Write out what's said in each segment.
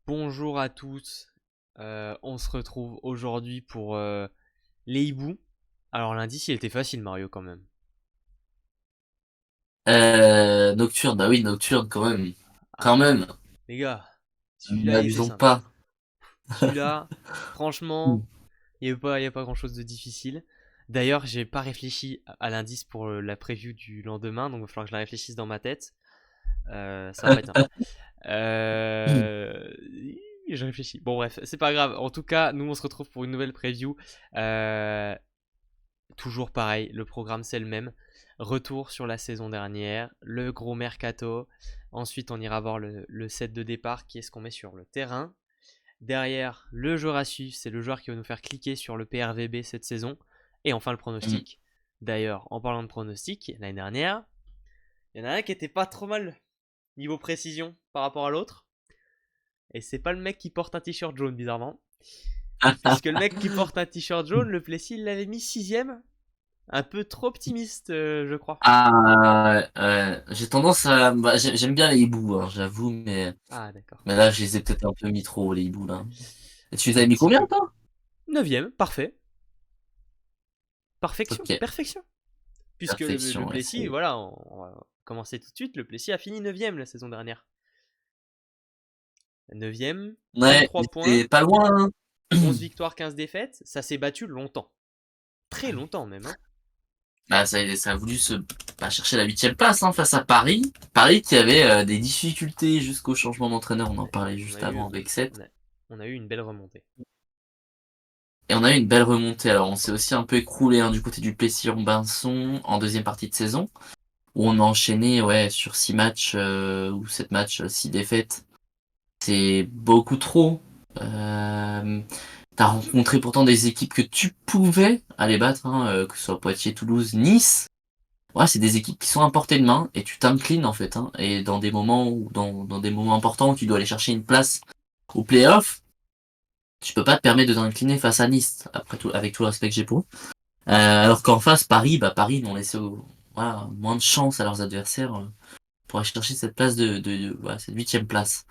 Bonjour à tous. On se retrouve aujourd'hui pour les hiboux. Alors l'indice il était facile Mario quand même. Nocturne, bah oui, Nocturne quand même. Quand Ah même, les gars, celui-là il était n'abusons simple. pas. Celui-là, Hmm. franchement, il y a pas grand-chose de difficile. D'ailleurs, j'ai pas réfléchi à l'indice pour la preview du lendemain, donc il va falloir que je la réfléchisse dans ma tête. Ça va pas être simple. Euh... Je réfléchis. Bon bref, c'est pas grave. En tout cas, nous on se retrouve pour une nouvelle preview. Euh, Toujours pareil, le programme c'est le même. Retour sur la saison dernière, le gros mercato. Ensuite, on ira voir le set de départ, qui est ce qu'on met sur le terrain. Derrière, le joueur à suivre, c'est le joueur qui va nous faire cliquer sur le PRVB cette saison. Et enfin, le Hmm. pronostic. D'ailleurs, en parlant de pronostic, l'année dernière, il y en a un qui était pas trop mal niveau précision par rapport à l'autre. Et c'est pas le mec qui porte un t-shirt jaune, bizarrement. Puisque le mec qui porte un t-shirt jaune, le Plessis, il l'avait mis sixième. Un peu trop optimiste, je crois. J'ai tendance à... bah, j'aime bien les hiboux, hein, j'avoue, mais... Ah, d'accord. mais là, je les ai peut-être un peu mis trop, les hiboux, là. Et tu les Un avais mis petit combien, peu. toi? Neuvième, parfait. Perfection, Ok, perfection. Puisque le perfection, ouais, Plessis, c'est... voilà, on va commencer tout de suite. Le Plessis a fini neuvième la saison dernière. Neuvième, Ouais, 33 points, c'est pas loin, hein. 11 victoires, 15 défaites. Ça s'est battu longtemps. Très longtemps même, hein. Bah, ça a voulu se bah, chercher la huitième place hein, face à Paris. Paris qui avait des difficultés jusqu'au changement d'entraîneur, on en Ouais. parlait On a juste eu, avant avec Seth. on a, on a eu une belle remontée. Et on a eu une belle remontée. Alors, on s'est aussi un peu écroulé hein, du côté du Plessis-Robinson en deuxième partie de saison, où on a enchaîné ouais, sur 6 matchs ou 7 matchs, 6 défaites. C'est beaucoup trop. Euh, T'as rencontré pourtant des équipes que tu pouvais aller battre, hein, que ce soit Poitiers, Toulouse, Nice. Ouais, c'est des équipes qui sont à portée de main et tu t'inclines en fait. Hein, et dans des moments dans des moments importants où tu dois aller chercher une place au play-off, tu peux pas te permettre de t'incliner face à Nice, après tout, avec tout le respect que j'ai pour eux. Alors qu'en face, Paris, bah Paris, ils ont laissé voilà, moins de chance à leurs adversaires pour aller chercher cette place voilà, cette huitième place.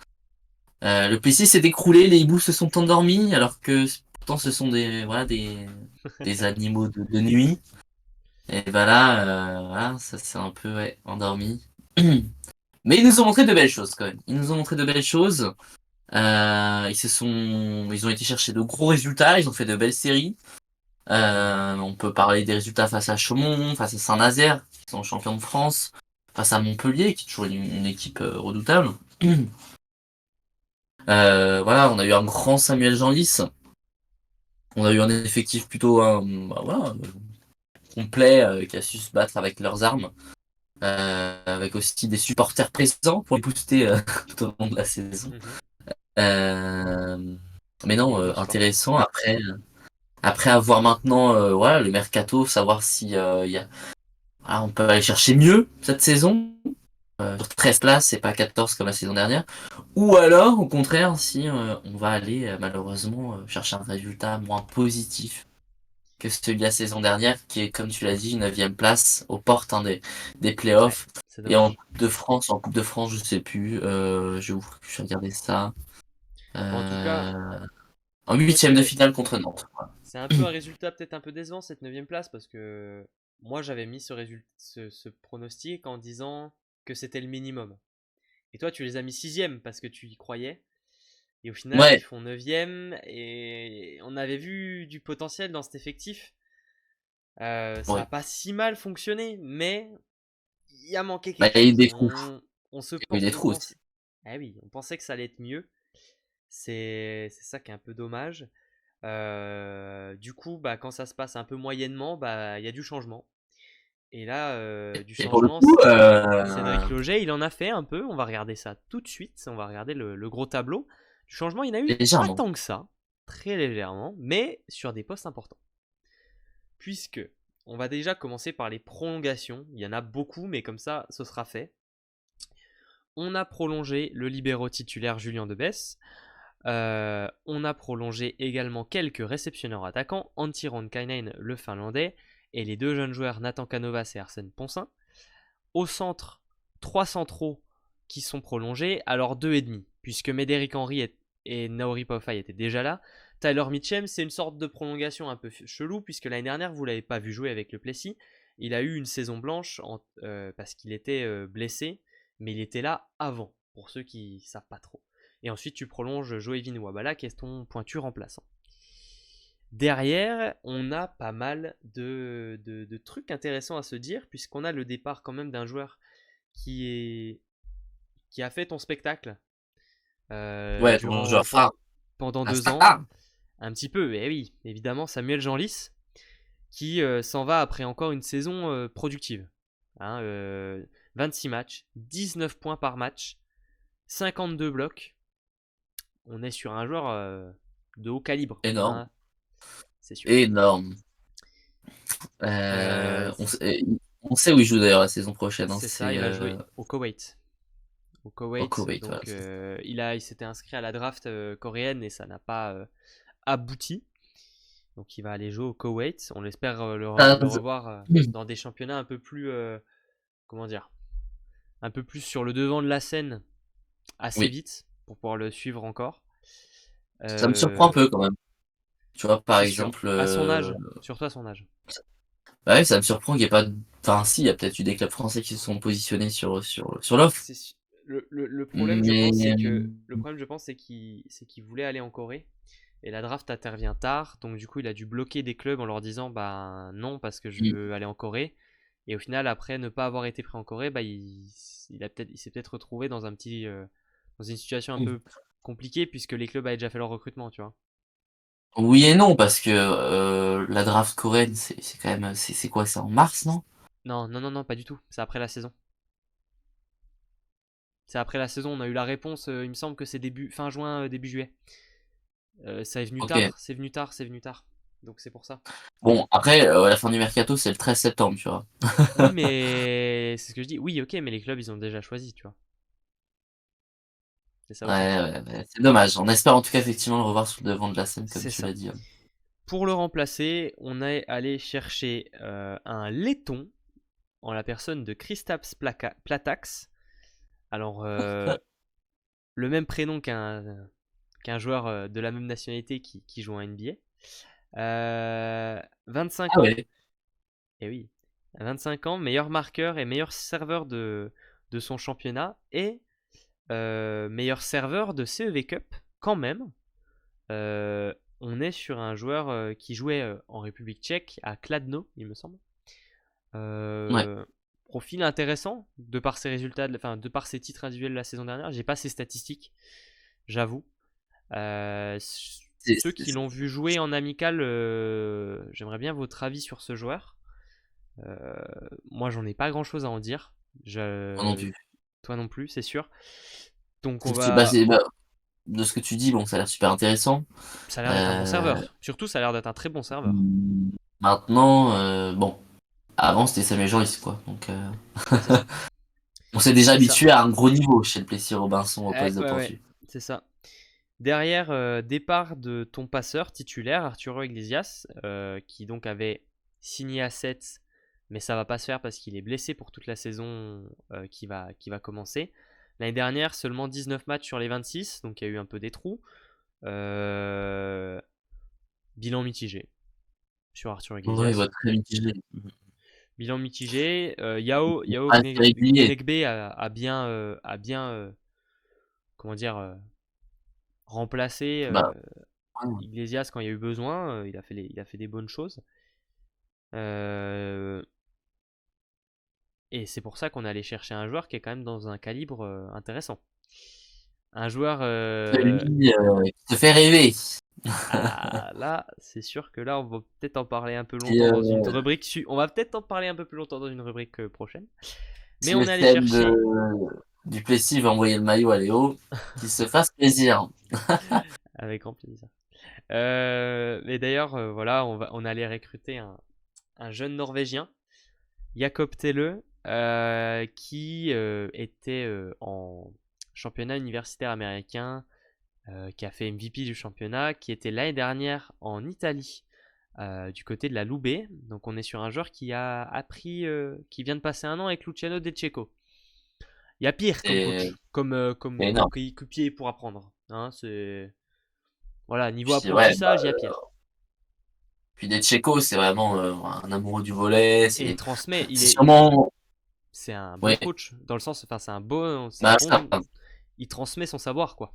Le PC s'est écroulé, les hiboux se sont endormis, alors que pourtant ce sont des, voilà, des animaux de nuit. Et voilà, ça s'est un peu ouais, endormi. Mais ils nous ont montré de belles choses quand même. Ils nous ont montré de belles choses. Ils ont été chercher de gros résultats. Ils ont fait de belles séries. On peut parler des résultats face à Chaumont, face à Saint-Nazaire, qui sont champions de France, face à Montpellier, qui est toujours une équipe redoutable. Voilà, on a eu un grand Samuel Jeanlis. On a eu un effectif plutôt bah, voilà, complet qui a su se battre avec leurs armes. Avec aussi des supporters présents pour les booster tout au long de la saison. Mhm. Euh, mais non, Les bons supporters. intéressant. Après avoir maintenant voilà, le mercato, savoir si voilà, on peut aller chercher mieux cette saison. Sur 13 places et pas 14 comme la saison dernière. Ou alors, au contraire, si on va aller malheureusement chercher un résultat moins positif que celui de la saison dernière, qui est, comme tu l'as dit, une 9e place aux portes hein, des Ouais, playoffs. c'est Et dommage. En Coupe de France, je sais plus, je vais regarder ça. Bon, en tout cas, Euh, En toi, huitième de finale contre Nantes. Voilà. c'est un peu un résultat peut-être un peu décevant cette neuvième place parce que moi j'avais mis ce pronostic en disant que c'était le minimum. Et toi, tu les as mis sixième parce que tu y croyais. Et au final, ils Ouais, font neuvième et on avait vu du potentiel dans cet effectif. Ça n'a ouais. pas si mal fonctionné, mais il a manqué Bah, quelque il y a eu chose. des trous. On se Il y a eu des on trous aussi. pense, ah oui, on pensait que ça allait être mieux. C'est ça qui est un peu dommage. Du coup, bah, quand ça se passe un peu moyennement, bah, il y a du changement. Et là, du Et pour le changement, coup, Cédric Loget, il en a fait un peu. On va regarder ça tout de suite. On va regarder le gros tableau. Du changement, il n'y en a eu pas légèrement. tant que ça, très légèrement, mais sur des postes importants. Puisque on va déjà commencer par les prolongations. Il y en a beaucoup, mais comme ça, ce sera fait. On a prolongé le libéro titulaire Julien Debesse. On a prolongé également quelques réceptionneurs attaquants, Antti Ronkainen, le finlandais, et les deux jeunes joueurs Nathan Canovas et Arsène Poncin. Au centre, trois centraux qui sont prolongés, alors deux et demi, puisque Médéric Henry et Naori Paufai était déjà là. Tyler Mitchem, c'est une sorte de prolongation un peu chelou, puisque l'année dernière, vous ne l'avez pas vu jouer avec le Plessis. Il a eu une saison blanche parce qu'il était blessé, mais il était là avant, pour ceux qui ne savent pas trop. Et ensuite, tu prolonges Joevin Wabala, qui est ton pointu remplaçant. Derrière, on a pas mal de trucs intéressants à se dire, puisqu'on a le départ quand même d'un joueur qui a fait ton spectacle Ouais, ton joueur phare. pendant Un 2 ans. star. Un petit peu, et oui, évidemment, Samuel Jeanlis, qui s'en va après encore une saison productive. Hein, 26 matchs, 19 points par match, 52 blocs. On est sur un joueur de haut calibre, Énorme. hein, c'est sûr. Énorme. Euh, On sait où il joue d'ailleurs la saison prochaine. Hein, c'est ça, il va jouer au Koweït. Au au Koweït, Koweït. donc Voilà. il s'était inscrit à la draft coréenne et ça n'a pas abouti. Donc il va aller jouer au Koweït. On espère le revoir dans des championnats un peu plus, comment dire, un peu plus sur le devant de la scène assez Oui, vite pour pouvoir le suivre encore. ça me surprend un peu quand même. Tu vois, par C'est sûr, exemple, à son âge, surtout à son âge. bah ouais, ça me surprend qu'il n'y ait pas. Enfin, si, il y a peut-être eu des clubs français qui se sont positionnés sur l'offre. Le problème, je pense, Mais c'est qu'il voulait aller en Corée. Et la draft intervient tard, donc du coup il a dû bloquer des clubs en leur disant bah non parce que je veux aller en Corée. Et au final après ne pas avoir été pris en Corée, bah il s'est peut-être retrouvé dans dans une situation un peu compliquée puisque les clubs avaient déjà fait leur recrutement, tu vois. oui et non, parce que la draft coréenne, c'est quand même. C'est quoi, c'est en mars, non? Non, non, non, non, pas du tout. C'est après la saison. C'est après la saison. On a eu la réponse. Il me semble que c'est fin juin, début juillet. Ça est venu Ok. tard. C'est venu tard. C'est venu tard. Donc c'est pour ça. Bon, après, la fin du mercato, c'est le 13 septembre, tu vois. Oui, mais c'est ce que je dis. Oui, ok, mais les clubs ils ont déjà choisi, tu vois. C'est ça Ouais, aussi. ouais, c'est dommage. On espère en tout cas effectivement le revoir sur le devant de la scène, comme C'est tu ça. l'as dit. Hein. Pour le remplacer, on est allé chercher un laiton en la personne de Kristaps Platax. Alors, le même prénom qu'un joueur de la même nationalité qui joue en NBA. 25 Ah ans. ouais. Et oui, 25 ans, meilleur marqueur et meilleur serveur de son championnat et meilleur serveur de CEV Cup quand même. On est sur un joueur qui jouait en République tchèque à Kladno, il me semble. Ouais. Profil intéressant de par ses résultats, enfin de par ses titres individuels la saison dernière. J'ai pas ses statistiques, j'avoue. C'est- Ceux qui c'est- l'ont vu jouer en amical, j'aimerais bien votre avis sur ce joueur. Euh, Moi, j'en ai pas grand chose à en dire. Moi non plus. Toi non plus, c'est sûr. Donc, Bah, de ce que tu dis, bon, ça a l'air super intéressant. ça a l'air d'être un bon Euh, serveur. Surtout, ça a l'air d'être un très bon serveur. Maintenant, bon, avant c'était Samuel Joris, quoi. Donc, C'est ça. on s'est déjà C'est ça. habitué à un gros niveau chez le Plessis Robinson au Ouais, poste de ouais, ouais. pointu. C'est ça. Derrière, départ de ton passeur titulaire, Arturo Iglesias, qui donc avait signé à 7, mais ça va pas se faire parce qu'il est blessé pour toute la saison qui va commencer. L'année dernière, seulement 19 matchs sur les 26, donc il y a eu un peu des trous. Bilan mitigé sur Arturo Oui, Iglesias. ouais, très mitigé. Bilan mitigé. Yao Ah, c'est régulier. Gnegbe a bien comment dire, remplacé Bah, ouais. Iglesias quand il y a eu besoin. Il a fait des bonnes choses. Euh, et c'est pour ça qu'on est allé chercher un joueur qui est quand même dans un calibre intéressant. Un joueur. Celui qui te fait rêver. Ah, là, c'est sûr que là, on va peut-être en parler un peu Si, longtemps dans une rubrique. On va peut-être en parler un peu plus longtemps dans une rubrique prochaine. Mais si on le est allé thème chercher. du Plessis va envoyer le maillot à Léo, qu'il se fasse plaisir. Avec grand plaisir. Mais d'ailleurs, voilà, on allait recruter un jeune Norvégien, Jakob Telle, qui était en championnat universitaire américain, qui a fait MVP du championnat, qui était l'année dernière en Italie, du côté de la Loubet. Donc on est sur un joueur qui a appris, qui vient de passer un an avec Luciano De Cecco. Il y a pire comme C'est coach, comme énorme. coéquipier pour apprendre. Hein, c'est... Voilà, niveau Puis ouais, apprentissage, il y a pire. puis des Tchécos, c'est vraiment un amoureux du volet. Et il transmet, C'est sûrement. c'est un bon Ouais, coach, dans le sens, enfin, c'est un bah ça, bon, il transmet son savoir, quoi.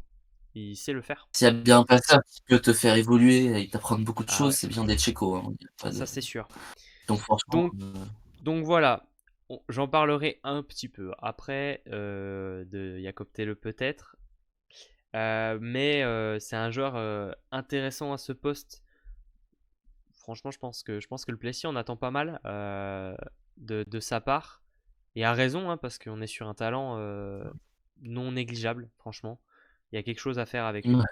Il sait le faire. s'il y a bien un passeur qui peut te faire évoluer et t'apprendre beaucoup de Ah choses, ouais, c'est bien des Tchécos. Hein. Y a pas ça de... c'est sûr. Donc franchement, Donc, donc voilà, j'en parlerai un petit peu après de Jakob Thelle peut-être. Mais c'est un joueur intéressant à ce poste. Franchement, je pense que le Plessis en attend pas mal de sa part. Et a raison, hein, parce qu'on est sur un talent non négligeable, franchement. Il y a quelque chose à faire avec lui. ouais,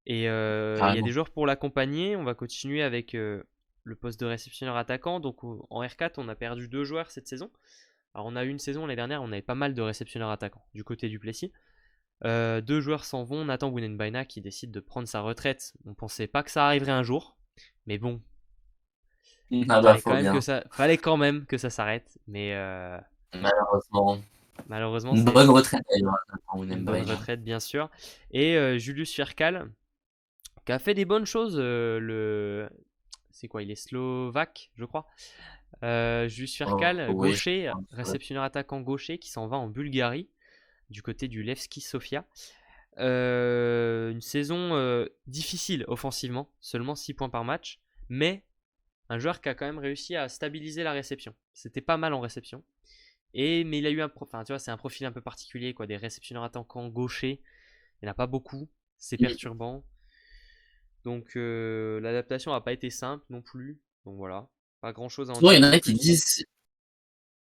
Et il y a des carrément. joueurs pour l'accompagner. On va continuer avec le poste de réceptionneur attaquant. Donc en R4, on a perdu 2 joueurs cette saison. Alors on a eu une saison l'année dernière, on avait pas mal de réceptionneurs attaquants du côté du Plessis. 2 joueurs s'en vont. Nathan Bounenbaina qui décide de prendre sa retraite. On pensait pas que ça arriverait un jour. Mais bon, Ah bah faut bien. fallait quand même que ça s'arrête. Mais Malheureusement. malheureusement, Une c'est bonne retraite d'ailleurs, Nathan une bonne William. retraite, bien sûr. Et Julius Firkal, qui a fait des bonnes choses. C'est quoi? Il est slovaque, je crois. Julius Oh, Firkal, oui, je gaucher, pense. réceptionneur attaquant gaucher, qui s'en va en Bulgarie, du côté du Levski Sofia. Une saison difficile offensivement, seulement 6 points par match, mais un joueur qui a quand même réussi à stabiliser la réception. C'était pas mal en réception. Mais il a eu enfin, tu vois, c'est un profil un peu particulier, quoi. Des réceptionneurs attaquants gauchers, il n'y en a pas beaucoup. C'est perturbant. Donc l'adaptation n'a pas été simple non plus. Donc voilà, pas grand chose à en Souvent, dire il y en de a qui plus. disent,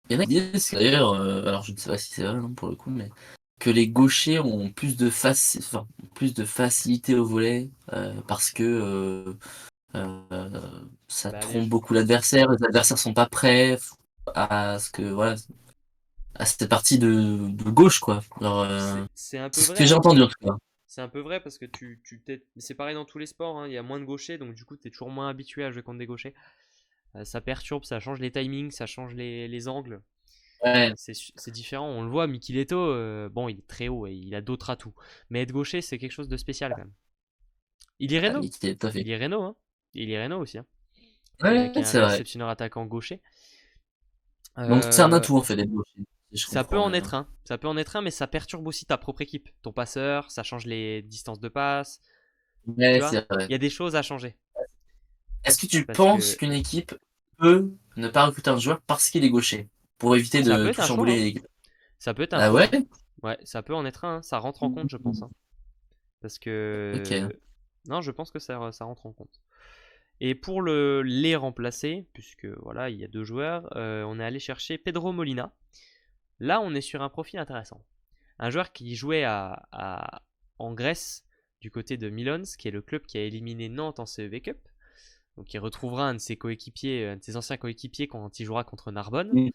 il y en a qui disent d'ailleurs, alors je ne sais pas si c'est vrai non, pour le coup, mais que les gauchers ont plus de facilité au volet parce que ça Bah, trompe beaucoup l'adversaire, les adversaires sont pas prêts à ce que voilà, à cette partie de gauche quoi. Alors, c'est un peu c'est ce vrai, que j'ai hein. entendu en tout cas. C'est un peu vrai parce que c'est pareil dans tous les sports, hein. Il y a moins de gauchers, donc du coup, tu es toujours moins habitué à jouer contre des gauchers. Ça perturbe, ça change les timings, ça change les angles. Ouais, C'est différent, on le voit, Mikileto, bon, il est très haut et il a d'autres atouts. Mais être gaucher, c'est quelque chose de spécial quand même. Il est Renault. Mickey, tout à fait. Il est Renault, hein. Il est Renault aussi, hein. Ouais, Qui est un c'est vrai. réceptionneur attaquant gaucher. Donc c'est un Euh, atout en fait d'être gaucher, si je Ça peut comprends en bien. être un. Ça peut en être un, mais ça perturbe aussi ta propre équipe. Ton passeur, ça change les distances de passe. Tu Ouais, vois, c'est vrai. il y a des choses à changer. Est-ce que tu Parce penses que qu'une équipe peut ne pas recruter un joueur parce qu'il est gaucher pour éviter ça de peut être tout un choix, chambouler hein. l'équipe? Ça peut être un Ah choix, ouais? hein. Ouais, ça peut en être un, hein. Ça rentre en compte, je pense, hein. Parce Ok. que. Non, je pense que ça rentre en compte. Et pour les remplacer, puisque voilà, il y a 2 joueurs, on est allé chercher Pedro Molina. Là, on est sur un profil intéressant. Un joueur qui jouait en Grèce, du côté de Milons, qui est le club qui a éliminé Nantes en CEV Cup. Donc il retrouvera un de ses coéquipiers, un de ses anciens coéquipiers quand il jouera contre Narbonne.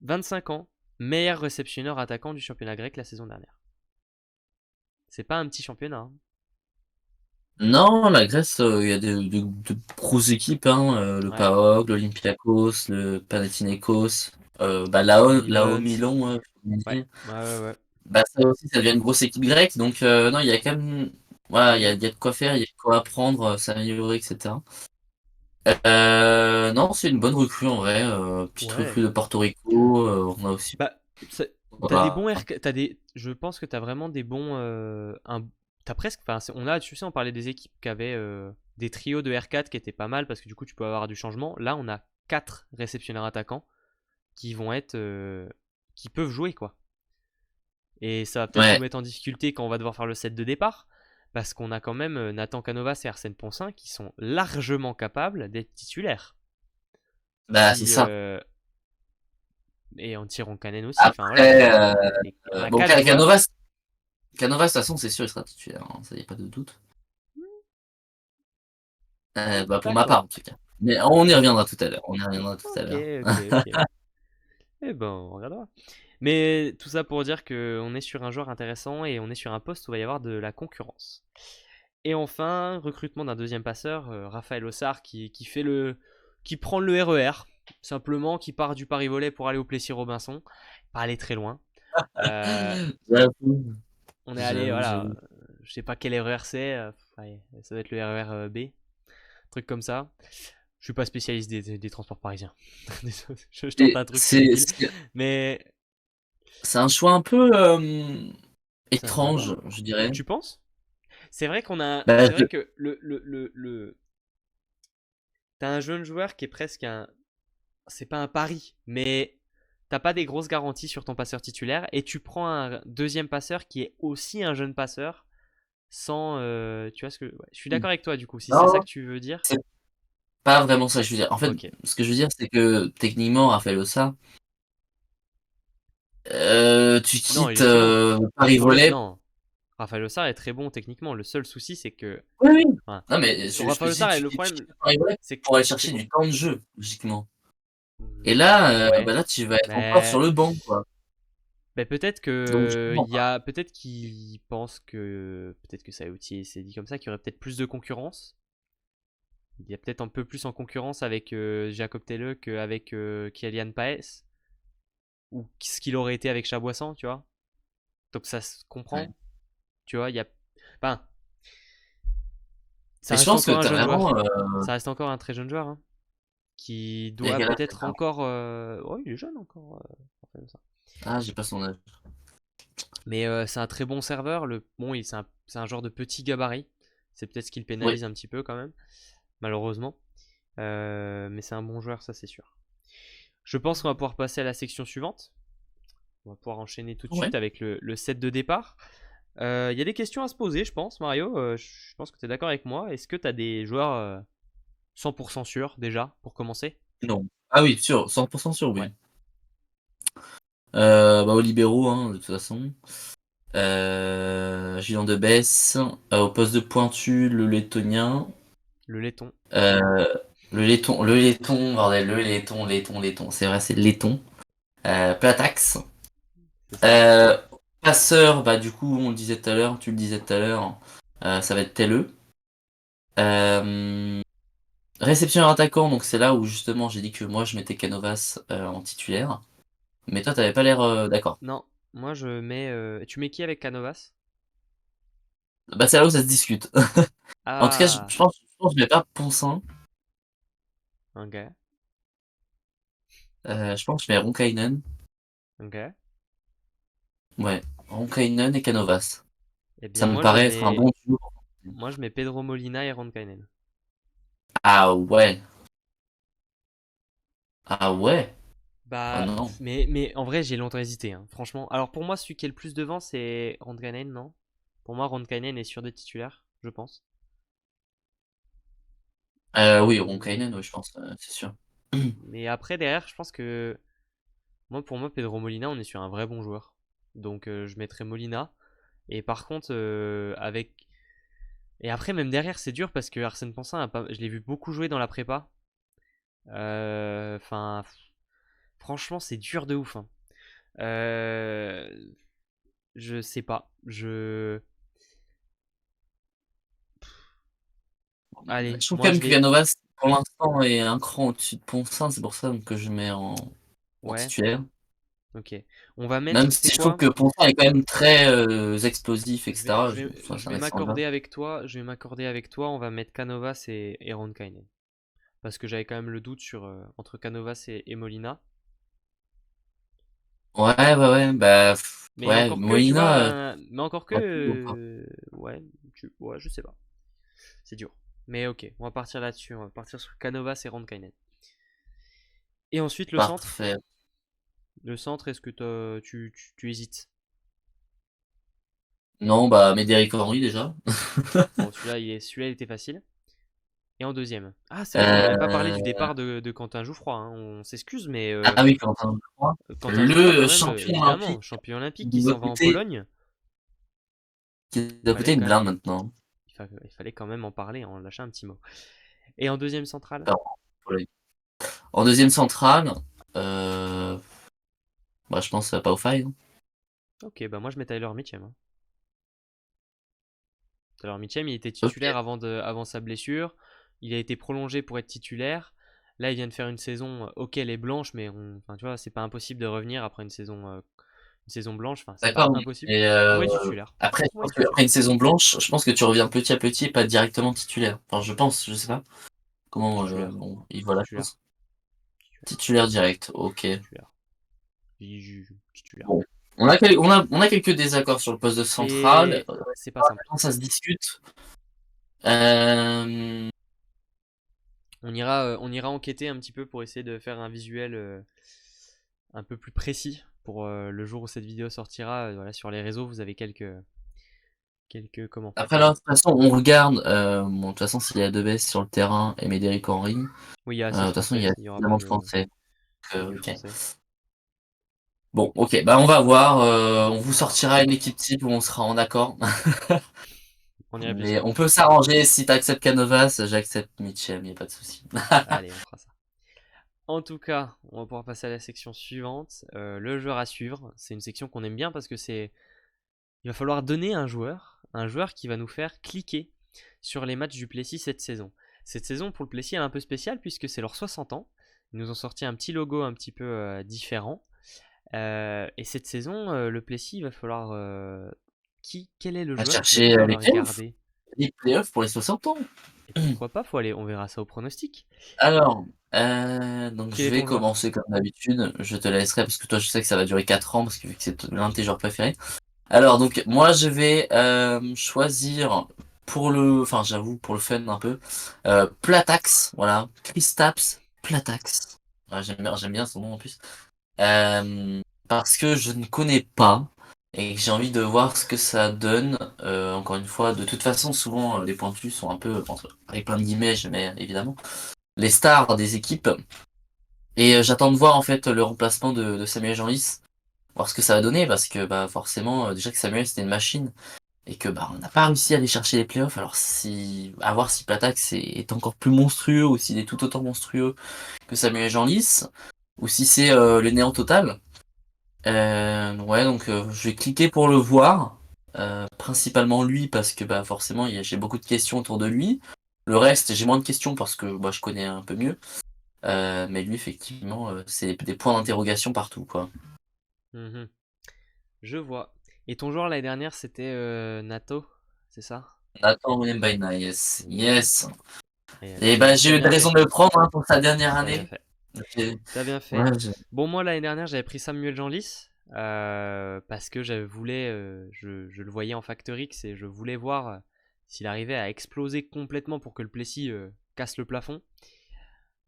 25 ans, meilleur réceptionneur attaquant du championnat grec la saison dernière. C'est pas un petit championnat, hein. Non, la Grèce, il y a de grosses équipes, hein, le Ouais, PAOK, l'Olympiakos, le Panathinaikos, l'AO Milons. Milan, Ouais, ouais, ouais, ouais. bah, ça aussi, ça devient une grosse équipe grecque, donc non, il y a quand même, voilà, il y a de quoi faire, il y a de quoi apprendre, s'améliorer, etc. Non, c'est une bonne recrue en vrai, petite recrue Ouais. de Porto Rico, on a aussi, Bah, t'as des bons voilà. RK, je pense que t'as vraiment des bons, t'as presque, enfin, on a, tu sais, on parlait des équipes qui avaient des trios de R4 qui étaient pas mal parce que du coup tu peux avoir du changement. Là, on a 4 réceptionneurs attaquants qui vont être, qui peuvent jouer quoi. Et ça va peut-être nous Ouais, mettre en difficulté quand on va devoir faire le set de départ parce qu'on a quand même Nathan Canovas et Arsène Poncin qui sont largement capables d'être titulaires. bah, c'est Si ça. Et en tirant Canen aussi. Enfin voilà, Après, on a bon, 4 joueurs. Canovas, de toute façon, c'est sûr, il sera titulaire, hein, ça y a pas de doute. Bah, pour ma D'accord. part, en tout cas. Mais on y reviendra tout à l'heure. On y reviendra tout à Ok, l'heure. ok, ok. Eh ben, on regardera. Mais tout ça pour dire qu'on est sur un joueur intéressant et on est sur un poste où il va y avoir de la concurrence. Et enfin, recrutement d'un deuxième passeur, Raphaël Ossard, qui prend le RER, simplement, qui part du Paris-Volley pour aller au Plessis-Robinson, pas aller très loin. Euh, J'avoue, on est allé, j'avoue, voilà, j'avoue. je sais pas quel RER c'est, allez, ça doit être le RER B, truc comme ça. Je suis pas spécialiste des transports parisiens. Désolé, je tente Et un truc débile, mais c'est un choix un peu c'est un choix étrange, bien. je dirais. Tu penses? C'est vrai Bah, c'est vrai que t'as un jeune joueur qui est presque un, c'est pas un pari, mais t'as pas des grosses garanties sur ton passeur titulaire et tu prends un deuxième passeur qui est aussi un jeune passeur sans, tu vois ce que, ouais, je suis d'accord avec toi du coup, si c'est ça non, que tu veux dire. c'est pas vraiment ça que je veux dire. En fait, Ok. ce que je veux dire, c'est que techniquement, Rafael Ossa, tu Non, il quittes est très bon. Le problème, Paris-Relais. non, Rafael Ossar est très bon techniquement. Le seul souci, c'est que, Oui, oui. enfin, Non, mais sur je te Rafael dis, Ossar, tu le quittes problème, Paris-Relais c'est pour aller c'est chercher quoi? du temps de jeu, logiquement. Et Hmm, là, ouais, là, tu vas être encore sur mais le banc, quoi. peut-être Donc, je que comprends il y pas. a, peut-être qu'il pense que, peut-être que Saouti s'est dit comme ça, qu'il y aurait peut-être plus de concurrence. Il y a peut-être un peu plus en concurrence avec Jacob Telle qu'avec Kylian Paes, ou ce qu'il aurait été avec Chaboissan, tu vois. Donc ça se Ouais. comprend, tu vois. Il y a, enfin, ça Mais je reste pense que encore un t'as jeune vraiment. joueur. Ça reste encore un très jeune joueur, hein, qui Il y a doit quel âge, peut-être d'accord. encore. Oh, il est jeune encore. Comme ça. Ah, j'ai pas son âge. Mais c'est un très bon serveur. Bon, c'est un genre de petit gabarit. C'est peut-être ce qui le Oui. pénalise un petit peu quand même, malheureusement. Mais c'est un bon joueur, ça c'est sûr. Je pense qu'on va pouvoir passer à la section suivante. On va pouvoir enchaîner tout de Ouais. suite avec le set de départ. Il y a des questions à se poser, je pense, Mario. Je pense que tu es d'accord avec moi. Est-ce que tu as des joueurs 100% sûrs déjà, pour commencer? Non. Ah oui, sûr, 100% sûr, Ouais. oui. Bah, aux libéraux, hein, de toute façon. Julien Debesse. Au poste de pointu, le lettonien. Le laiton, Euh, le laiton, bordel, le laiton. C'est vrai, c'est le laiton. Platax. c'est ça. Euh, Passeur, bah, du coup, on le disait tout à l'heure, tu le disais tout à l'heure, ça va être Telleux. Euh, Réceptionneur attaquant, donc c'est là où justement j'ai dit que moi je mettais Canovas en titulaire. Mais toi, t'avais pas l'air d'accord. Non, moi je mets. Tu mets qui avec Canovas? Bah, c'est là où ça se discute. En tout cas, Ah, je pense que je mets pas Ponsin. ok, Je pense que je mets Ronkainen. ok. Ouais, Ronkainen et Canovas. Eh Ça bien, me paraît être un bon duo. moi je mets Pedro Molina et Ronkainen. Ah ouais. Ah ouais. Oh Bah, non. mais en vrai, j'ai longtemps hésité, hein, franchement. Alors pour moi, celui qui est le plus devant, c'est Ronkainen, non? Pour moi, Ronkainen est sûr de titulaire, je pense. Oui, Ronkainen, ouais, je pense, c'est sûr. Mais après, derrière, je pense que pour moi, Pedro Molina, on est sur un vrai bon joueur. Donc je mettrais Molina. Et par contre, avec. Et après, même derrière, c'est dur parce que Arsène Pensin, je l'ai vu beaucoup jouer dans la prépa. Enfin, franchement, c'est dur de ouf, hein. Euh, je sais pas. Allez, Je trouve quand moi même je que vais. Canovas, pour l'instant, est un cran au-dessus de Ponsin, c'est pour ça que je mets en Ouais, titulaire. ok. On va mettre, Même tu sais si je trouve quoi? que Ponsin est quand même très explosif, etc. Enfin, Je c'est un vais excellent joueur. m'accorder avec toi. Je vais m'accorder avec toi. On va mettre Canovas et Ronkainen. Parce que j'avais quand même le doute sur, entre Canovas et Molina. Ouais, ouais, ouais, bah, Mais ouais, encore que, tu vois, Molina, mais encore que, un peu haut, quoi. ouais, ouais, je sais pas. C'est dur. Mais ok, on va partir là-dessus. On va partir sur Canovas et Ronkainen. Et ensuite, le centre. Parfait. Le centre, est-ce que tu hésites? Non, bah, Médéric Henry, déjà. Bon, celui-là, il était facile. Et en deuxième. Ah, c'est vrai qu'on n'a même pas parlé du Euh, départ de Quentin Jouffroy, hein. On s'excuse, mais Ah oui, Quentin Lefroy. Quentin Jouffroy, Le quand même, champion évidemment, olympique champion olympique qui qui doit s'en va en coûter, Pologne. qui Il doit coûter fallait une quand même, blinde maintenant. il fallait quand même en parler, en lâcher un petit mot. Et en deuxième centrale? Pardon, pour les- En deuxième centrale, euh, bah, je pense pas au faille. Ok, bah moi je mets Tyler Mitchell, hein. Tyler Mitchell, il était Ok. titulaire avant sa blessure. Il a été prolongé pour être titulaire. Là, il vient de faire une saison, ok, elle est blanche, mais enfin, tu vois, c'est pas impossible de revenir après une saison une saison blanche, enfin, c'est pas D'accord, impossible. et Pour moi, il est titulaire. après, je Pour moi, il pense est titulaire. qu'après une saison blanche, je pense que tu reviens petit à petit et pas directement titulaire. Enfin, je pense, je sais pas comment Titulaire. il voit la Titulaire. chose. Titulaire. Titulaire direct, ok. Titulaire. Titulaire. Bon. On a quelques désaccords sur le poste de central. C'est pas simple. Ça se discute. Euh, On ira enquêter un petit peu pour essayer de faire un visuel un peu plus précis pour le jour où cette vidéo sortira. Voilà, sur les réseaux, vous avez quelques comment? Après, là, de toute façon, on regarde. Bon, de toute façon, s'il y a Debesse sur le terrain et Médéric Henry, Oui, il y a de assez de toute façon, il y Français. a Il y aura pas suffisamment de de. Français. Il y a du Ok. français. Bon, ok, bah on va voir. On vous sortira une équipe type où on sera en accord. On y Mais réfléchira. on peut s'arranger. Si t'acceptes Canovas, j'accepte Mitchell, y a pas de souci. Allez, on fera ça. En tout cas, on va pouvoir passer à la section suivante. Le joueur à suivre. C'est une section qu'on aime bien parce que c'est. Il va falloir donner un joueur qui va nous faire cliquer sur les matchs du Plessis cette saison. Cette saison pour le Plessis elle est un peu spéciale puisque c'est leurs 60 ans. Ils nous ont sorti un petit logo un petit peu différent. Et cette saison, le Plessis, il va falloir. Quel est le On va joueur qu'il va chercher falloir les playoffs. garder? Les playoffs pour les 60 ans. Et pourquoi pas, on verra ça au pronostic. Alors, donc Quel je est vais ton joueur? commencer comme d'habitude. Je te laisserai parce que toi, je sais que ça va durer 4 ans parce que vu que c'est l'un de tes joueurs préférés. Alors, donc, moi, je vais choisir enfin, j'avoue, pour le fun un peu, Platax, voilà, Kristaps Platax. Ouais, j'aime bien son nom en plus. Parce que je ne connais pas et que j'ai envie de voir ce que ça donne. Encore une fois, de toute façon, souvent, les pointus sont un peu, avec plein de guillemets, mais évidemment, les stars des équipes. Et j'attends de voir en fait le remplacement de Samuel Jeanlis, voir ce que ça va donner, parce que bah forcément, déjà que Samuel c'était une machine, et que bah on n'a pas réussi à aller chercher les playoffs, alors à voir si Platax est encore plus monstrueux, ou s'il est tout autant monstrueux que Samuel Jeanlis, ou si c'est le néant total. Ouais, donc je vais cliquer pour le voir, principalement lui, parce que bah forcément j'ai beaucoup de questions autour de lui. Le reste, j'ai moins de questions parce que bah, je connais un peu mieux. Mais lui, effectivement, c'est des points d'interrogation partout, quoi. Mhm. Je vois. Et ton joueur l'année dernière, c'était Nato, c'est ça? Nathan William Baina, yes. Yes. Et Et bah, t'as j'ai eu de bien raison fait. de le prendre hein, pour sa dernière T'as bien année. fait. J'ai- T'as bien fait. Ouais, Bon, moi, l'année dernière, j'avais pris Samuel Jeanlis parce que je le voyais en Factor X et je voulais voir s'il arrivait à exploser complètement pour que le Plessis casse le plafond.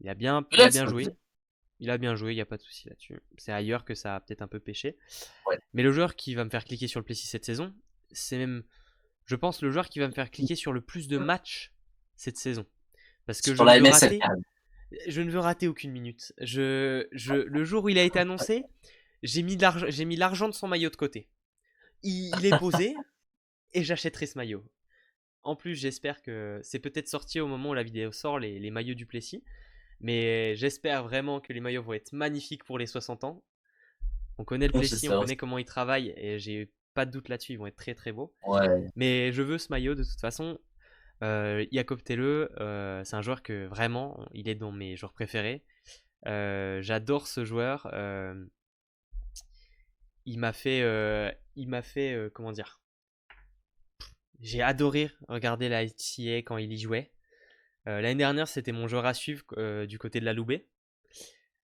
Il a bien joué. Il a bien joué, il n'y a pas de souci là-dessus. C'est ailleurs que ça a peut-être un peu pêché. ouais. Mais le joueur qui va me faire cliquer sur le Plessis cette saison, c'est même, je pense, le joueur qui va me faire cliquer sur le plus de matchs cette saison. Parce que Sur la MSL, carrément. je ne veux rater aucune minute. Le jour où il a été annoncé, j'ai mis l'argent de son maillot de côté. Il est posé et j'achèterai ce maillot. En plus, j'espère que c'est peut-être sorti au moment où la vidéo sort, les maillots du Plessis. Mais j'espère vraiment que les maillots vont être magnifiques pour les 60 ans. On connaît le Plessis, on J'espère aussi. connaît comment ils travaillent et j'ai pas de doute là-dessus, ils vont être très très beaux. Ouais. Mais je veux ce maillot de toute façon. Jakob Telle, c'est un joueur que vraiment, il est dans mes joueurs préférés. J'adore ce joueur. Comment dire. J'ai adoré regarder la ICA quand il y jouait. L'année dernière, c'était mon joueur à suivre du côté de la Loubet.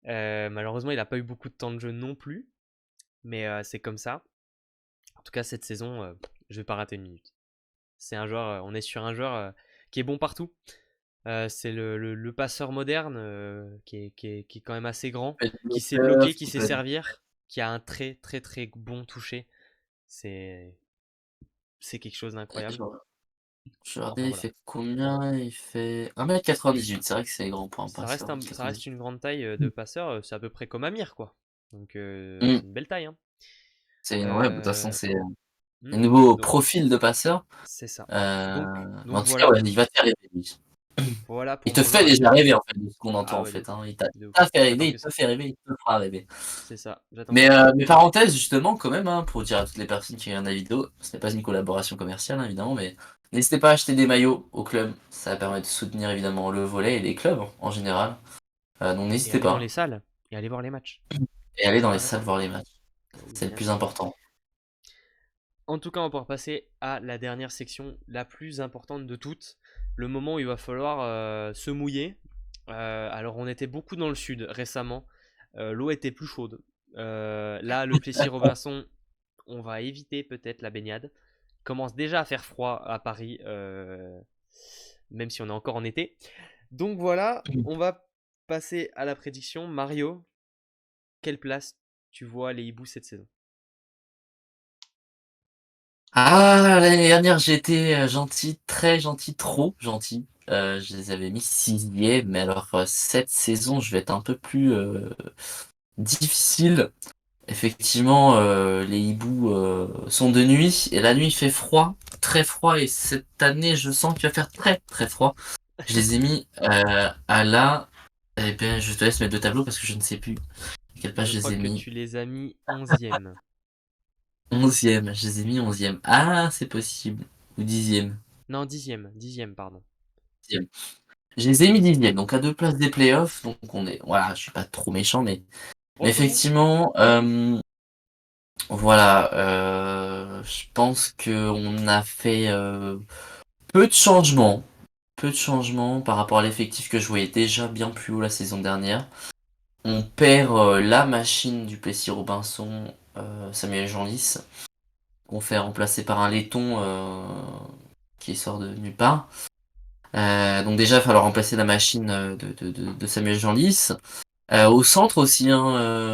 Malheureusement, il n'a pas eu beaucoup de temps de jeu non plus. Mais c'est comme ça. En tout cas, cette saison, je vais pas rater une minute. On est sur un joueur qui est bon partout. C'est le passeur moderne qui est quand même assez grand, Peut être qui sait bloqueur, bloquer, qui qui sait peut être... servir, qui a un très très très bon toucher. C'est c'est quelque chose d'incroyable. Je vais regarder, Enfin il voilà. fait combien? Il fait 1,98 m. C'est vrai que c'est grand pour un passeur, Ça reste 1,98 m. une grande taille de passeur. C'est à peu près comme Amir quoi. Donc Hmm. c'est une belle taille. Hein. C'est, ouais, de toute façon, Euh, c'est hmm, un nouveau donc profil de passeur. c'est ça. Mais Donc en tout cas, voilà. ouais, il va te faire rêver, lui. Voilà Il pour te mon joueur fait à déjà suivre. rêver, en fait, de ce qu'on entend, Ah en ouais, de fait, ouf. hein. De ouf. T'a fait rêver, J'attends il que te ça. fait rêver, il te fera rêver. C'est ça. J'attends que ça. Mais parenthèse, justement, quand même, hein, pour dire à toutes les personnes qui regardent la vidéo, ce n'est pas une collaboration commerciale, hein, évidemment, mais n'hésitez pas à acheter des maillots au club. Ça permet de soutenir, évidemment, le volley et les clubs, en général. Donc Et n'hésitez aller dans les pas. salles. Et aller voir les matchs. Et allez dans C'est les salles important. voir les matchs. C'est le Bien plus sûr. important. En tout cas, on va pouvoir passer à la dernière section, la plus importante de toutes, le moment où il va falloir se mouiller. Alors, on était beaucoup dans le sud récemment. L'eau était plus chaude. Là, le Plessis-Robinson, on va éviter peut-être la baignade. Il commence déjà à faire froid à Paris, même si on est encore en été. Donc voilà, on va passer à la prédiction. Mario, quelle place tu vois les hiboux cette saison? Ah, l'année dernière, j'étais gentil, très gentil, trop gentil. Je les avais mis sixième, mais alors cette saison, je vais être un peu plus difficile. Effectivement, les hiboux sont de nuit, et la nuit il fait froid, très froid, et cette année, je sens qu'il va faire très très froid. Je les ai mis à la... Eh ben, je te laisse mettre deux tableaux parce que je ne sais plus à quelle page Je je les crois ai que mis. tu les as mis 11e. 11e, je les ai mis 11e. Ah, c'est possible. Ou 10e. Non, 10e, pardon. 10e. Je les ai mis 10e, donc à deux places des playoffs. Donc on est. Voilà, je suis pas trop méchant, mais Oh, c'est bon. effectivement, voilà, je pense qu'on a fait peu de changements. Peu de changements par rapport à l'effectif que je voyais déjà bien plus haut la saison dernière. On perd la machine du Plessis-Robinson, Samuel Jeanlis, qu'on fait remplacer par un laiton qui sort de nulle part. Donc déjà, il va falloir remplacer la machine de Samuel Jeanlis. Au centre aussi, hein,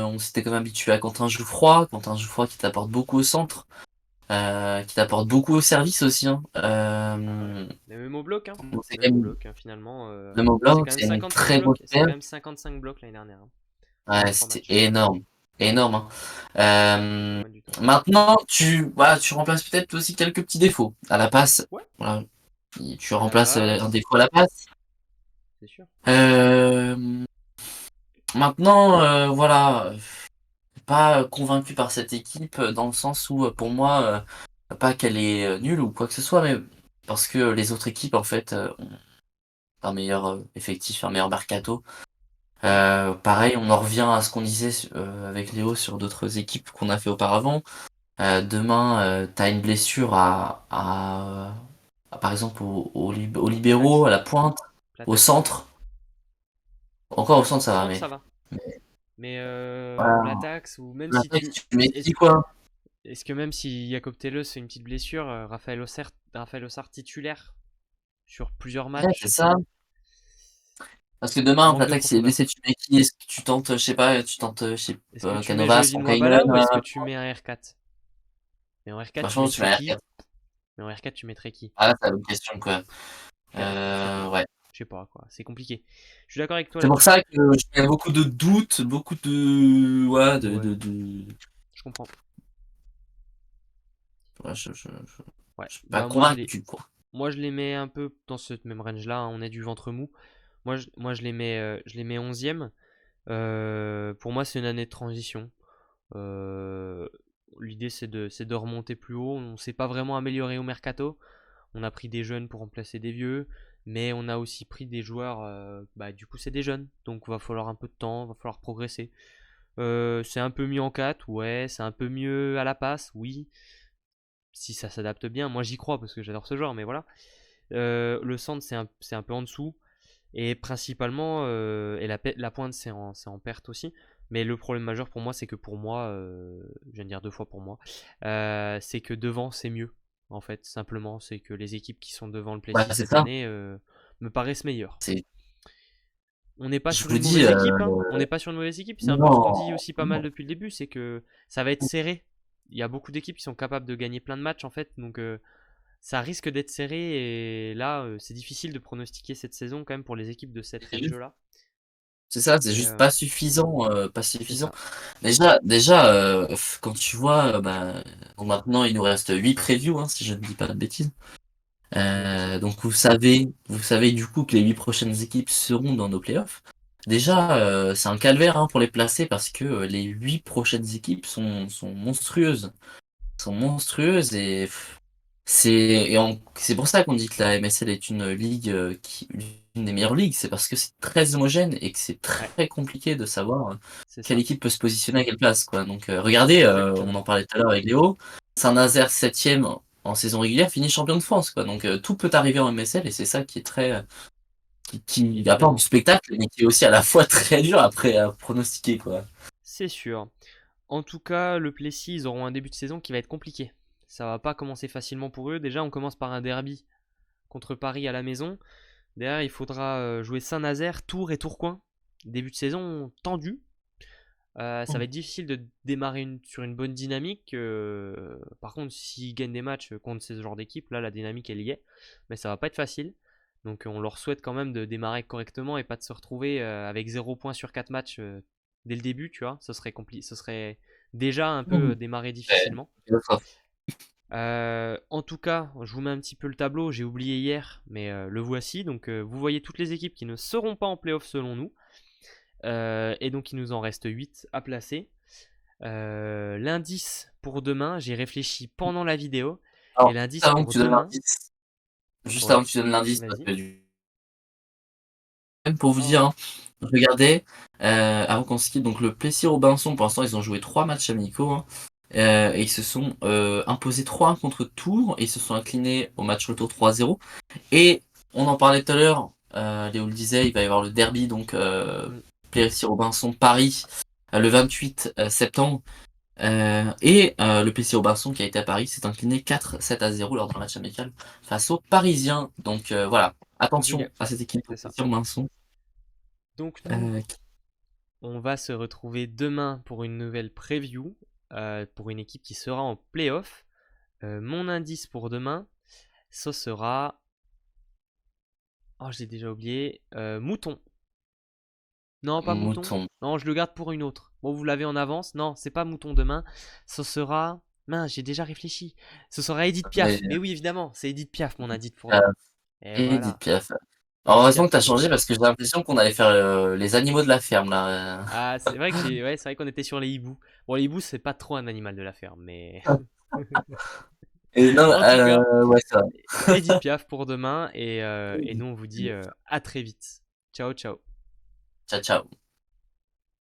on s'était quand même habitué à Quentin Jouffroy qui t'apporte beaucoup au centre, qui t'apporte beaucoup au service aussi. Hein. Ah ouais. Mais même au bloc, hein. Donc c'est Même quand au même bloc, hein, finalement. le mot C'est blanc, quand même c'est une 55 très grosse blocs. C'est quand perte. même 55 blocs l'année dernière, hein, en Ouais, 23 c'est matchs. énorme, énorme. Hein. C'est pas Euh, mal du tout. Maintenant, voilà, tu remplaces peut-être aussi quelques petits défauts à la passe. Ouais, Voilà, tu à la remplaces un passe, défaut à la passe. c'est sûr. Euh, Maintenant, voilà, pas convaincu par cette équipe dans le sens où, pour moi, pas qu'elle est nulle ou quoi que ce soit, mais parce que les autres équipes, en fait, ont un meilleur effectif, un meilleur mercato. Hmm. Pareil, on en revient à ce qu'on disait avec Léo sur d'autres équipes qu'on a fait auparavant. Demain, tu as une blessure par exemple, aux libéraux, Axe, à la pointe, au Platax. centre. Encore au centre, Au ça va, centre, mais ça va. Mais voilà. Platax, ou même La si tête, tu. tu mets Est-ce qui, quoi? est-ce que même si Jacob Tellez fait une petite blessure, Raphaël Ossard titulaire sur plusieurs Ouais, c'est matchs, ça. Parce que demain, manque de Platax, s'il est profondeur. blessé, tu mets qui? Est-ce que tu tentes, je sais pas, je sais Est-ce que pas, tu mets Canovas, Joëly Roncainen, Nwabala ou est-ce que tu mets un R4? Mais en R4, tu franchement, tu mettrais mets qui? R4. Mais en R4, tu mettrais qui? Ah, c'est la bonne question, quoi. Je sais pas. Ouais. Je sais pas, quoi. C'est compliqué. Je suis d'accord avec toi C'est pour là-dessus. ça que il y a beaucoup de doutes, beaucoup de, ouais, Ouais, je comprends. ouais, Ouais. je suis pas Bah convaincu, quoi. moi je les mets un peu dans ce même range-là, hein. On est du ventre mou. Moi je les mets 11e. Pour moi, c'est une année de transition. Euh, L'idée, c'est de remonter plus haut. On s'est pas vraiment amélioré au mercato. On a pris des jeunes pour remplacer des vieux, mais on a aussi pris des joueurs. Bah, du coup, c'est des jeunes, donc il va falloir un peu de temps, il va falloir progresser. C'est un peu mieux en 4, ouais. C'est un peu mieux à la passe, oui. Si ça s'adapte bien, moi j'y crois parce que j'adore ce genre, mais voilà. Le centre, c'est un peu en dessous. Et principalement, et la pointe, c'est en perte aussi. Mais le problème majeur pour moi, c'est que pour moi, je viens de dire deux fois pour moi, c'est que devant, c'est mieux. En fait, simplement, c'est que les équipes qui sont devant le Ouais, Plessis c'est cette ça. année me paraissent meilleures. C'est, On n'est pas je sur vous une dis, mauvaise équipe, hein. On n'est pas sur une mauvaise équipe. C'est un peu ce qu'on dit non, aussi pas mal depuis le début, c'est que ça va être serré. Il y a beaucoup d'équipes qui sont capables de gagner plein de matchs en fait, donc ça risque d'être serré. Et là, c'est difficile de pronostiquer cette saison quand même pour les équipes de cette range-là. c'est ça, c'est Mais juste pas suffisant, pas c'est suffisant. ça. Déjà, quand tu vois, bah, bon, maintenant il nous reste 8 previews, hein, si je ne dis pas de bêtises. Oui, c'est ça. Donc vous savez du coup que les 8 prochaines équipes seront dans nos playoffs. Déjà, c'est un calvaire hein, pour les placer parce que les 8 prochaines équipes sont monstrueuses. Sont monstrueuses c'est pour ça qu'on dit que la MSL est une ligue des meilleures ligues, c'est parce que c'est très homogène et que c'est Ouais, très compliqué de savoir c'est quelle ça. équipe peut se positionner à quelle place, quoi. Donc, regardez, on Exactement. en parlait tout à l'heure avec Léo, Saint-Nazaire 7e en saison régulière finit champion de France, quoi. Donc, tout peut arriver en MSL et c'est ça qui est très, qui apporte du Évidemment. spectacle, mais qui est aussi à la fois très dur après à pronostiquer, quoi. C'est sûr. En tout cas, le Plessis, ils auront un début de saison qui va être compliqué. Ça va pas commencer facilement pour eux. Déjà, on commence par un derby contre Paris à la maison. Derrière, il faudra jouer Saint-Nazaire, Tours et Tourcoing. Début de saison tendu. Ça va être difficile de démarrer sur une bonne dynamique. Par contre, s'ils gagnent des matchs contre ce genre d'équipe, là, la dynamique, elle y est. Mais ça va pas être facile. Donc, on leur souhaite quand même de démarrer correctement et pas de se retrouver avec 0 points sur 4 matchs dès le début, tu vois. Ce serait déjà un peu démarrer difficilement. En tout cas, je vous mets un petit peu le tableau. J'ai oublié hier, mais le voici. Donc, vous voyez toutes les équipes qui ne seront pas en playoff selon nous. Et donc il nous en reste 8 à placer. L'indice pour demain, j'ai réfléchi pendant la vidéo. Et Alors, l'indice pour demain, juste avant ouais, que tu donnes l'indice, parce vas-y. que même pour vous Oh, dire, hein, regardez, avant qu'on se quitte, donc le Plessis-Robinson, pour l'instant, ils ont joué 3 matchs amicaux, hein, et ils se sont imposés 3-1 contre Tours, et ils se sont inclinés au match retour 3-0. Et on en parlait tout à l'heure, Léo le disait, il va y avoir le derby, donc mm, Plessis-Robinson-Paris, le 28 septembre. Le PC Robinson qui a été à Paris s'est incliné 4-7-0 lors d'un match amical face aux Parisiens. Donc voilà, attention génial, à cette équipe de c'est ça. PC Robinson. Donc nous, Euh, on va se retrouver demain pour une nouvelle preview, pour une équipe qui sera en playoff. Mon indice pour demain, ce sera... Oh, j'ai déjà oublié. Mouton. Non, pas mouton. Mouton. Non, je le garde pour une autre. Bon, vous l'avez en avance. Non, c'est pas mouton demain. Ce sera. Mince, j'ai déjà réfléchi. Ce sera Edith Mais, Piaf. Mais oui, évidemment, c'est Edith Piaf, mon indice pour euh, demain. Et Edith voilà. Piaf. Alors, Edith heureusement Piaf que t'as pour changé demain. parce que j'ai l'impression qu'on allait faire les animaux de la ferme là. Ah, c'est vrai que j'ai. Ouais, c'est vrai qu'on était sur les hiboux. Bon, les hiboux, c'est pas trop un animal de la ferme, mais. Et non, En tout cas, ouais, ça va. Edith Piaf pour demain. Et nous, on vous dit à très vite. Ciao, ciao. Ciao, ciao.